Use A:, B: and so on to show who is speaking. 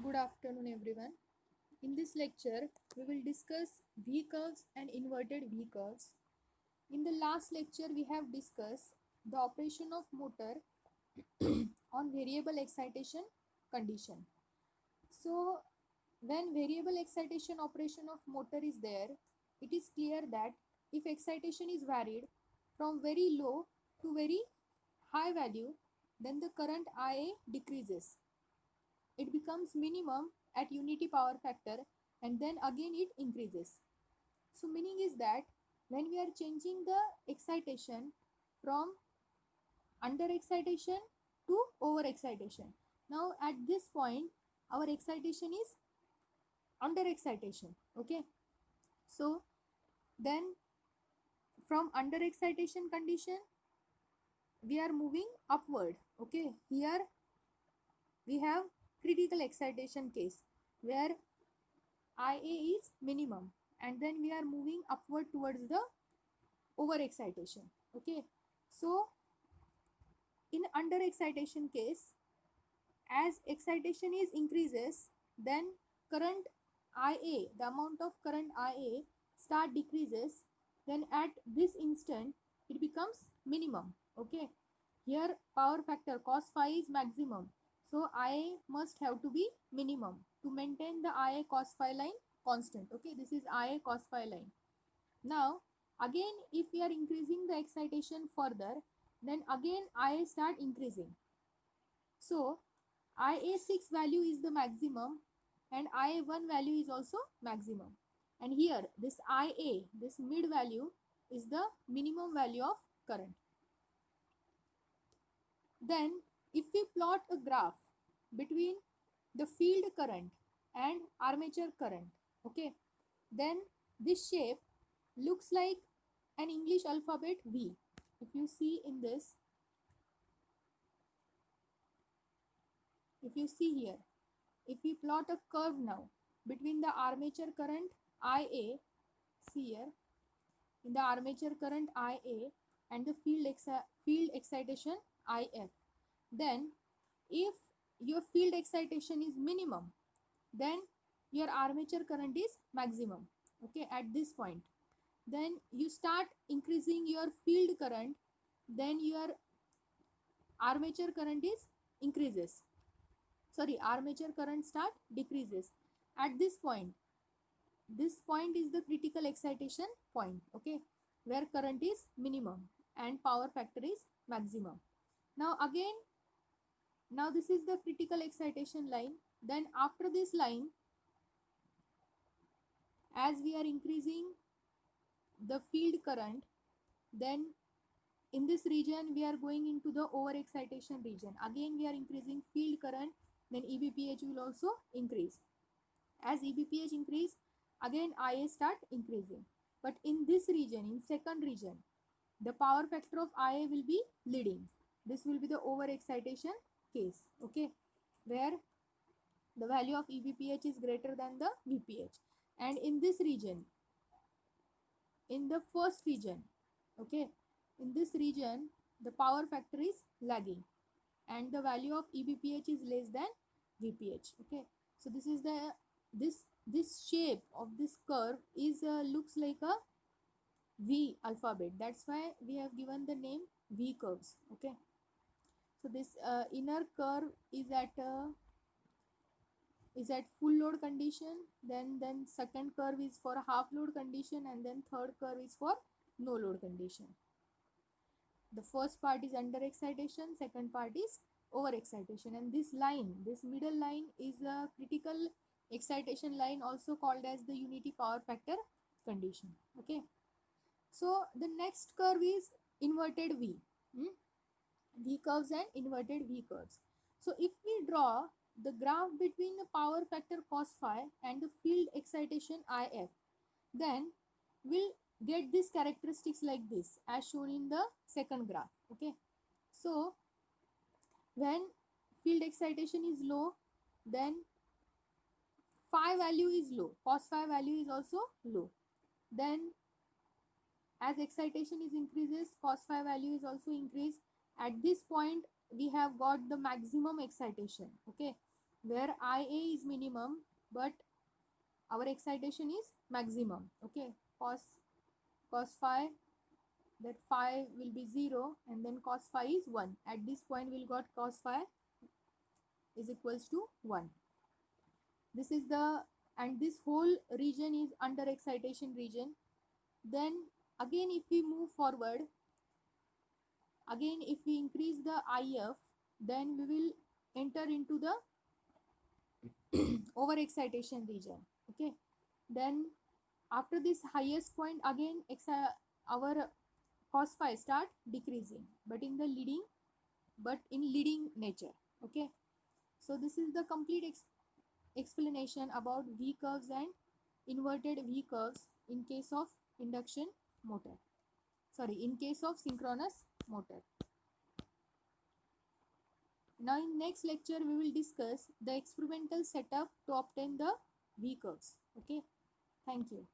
A: Good afternoon, everyone. In this lecture, we will discuss V curves and inverted V curves. In the last lecture, we have discussed the operation of motor on variable excitation condition. So, when variable excitation operation of motor is there, it is clear that if excitation is varied from very low to very high value, then the current IA decreases. It becomes minimum at unity power factor and then again it increases. So meaning is that when we are changing the excitation from under excitation to over excitation, now at this point our excitation is under excitation. Okay, so then from under excitation condition we are moving upward. Okay, here we have critical excitation case where IA is minimum and then we are moving upward towards the over excitation. Okay, so in under excitation case, as excitation is increases, then current IA, the amount of current IA start decreases, then at this instant it becomes minimum. Okay, here power factor cos phi is maximum, so IA must have to be minimum to maintain the IA cos phi line constant. Okay, this is IA cos phi line. Now again if we are increasing the excitation further, then again IA start increasing. So IA6 value is the maximum and IA1 value is also maximum. And here this IA, this mid value is the minimum value of current. Then if we plot a graph between the field current and armature current, okay, then this shape looks like an English alphabet V. If you see in this, if you see here, if we plot a curve now between the armature current IA, see here, in the armature current IA and the field excitation IF, then if your field excitation is minimum, then your armature current is maximum. Okay, at this point, then you start increasing your field current, then your armature current is increases. Sorry, armature current start decreases. At this point is the critical excitation point. Okay, where current is minimum and power factor is maximum. Now again, now this is the critical excitation line. Then after this line, as we are increasing the field current, then in this region we are going into the over excitation region. Again we are increasing field current, then EBPH will also increase. As EBPH increase, again IA start increasing. But in this region, in second region, the power factor of IA will be leading. This will be the over excitation case. Okay, where the value of EBPH is greater than the VPH. And in this region, in the first region, okay, in this region the power factor is lagging and the value of EBPH is less than VPH. Okay, so this is the this shape of this curve is looks like a V alphabet. That's why we have given the name V curves. Okay, so this inner curve is at full load condition, then second curve is for half load condition, and then third curve is for no load condition. The first part is under excitation, second part is over excitation, and this line, this middle line is a critical excitation line, also called as the unity power factor condition. Okay, so the next curve is inverted V. V curves and inverted V curves. So if we draw the graph between the power factor cos phi and the field excitation IF, then we'll get these characteristics like this as shown in the second graph. Okay, so when field excitation is low, then phi value is low, cos phi value is also low. Then as excitation is increases, cos phi value is also increased. At this point we have got the maximum excitation. Okay, where IA is minimum but our excitation is maximum. Okay, cos phi, that phi will be 0 and then cos phi is 1. At this point we'll got cos phi is equals to 1. This is the, and this whole region is under excitation region. Then again if we move forward, again if we increase the IF, then we will enter into the over excitation region. Okay, then after this highest point again our cos phi start decreasing, but in the leading nature. Okay, so this is the complete explanation about V curves and inverted V curves in case of induction motor, sorry, in case of synchronous motor. Now in next lecture we will discuss the experimental setup to obtain the V curves. Okay, thank you.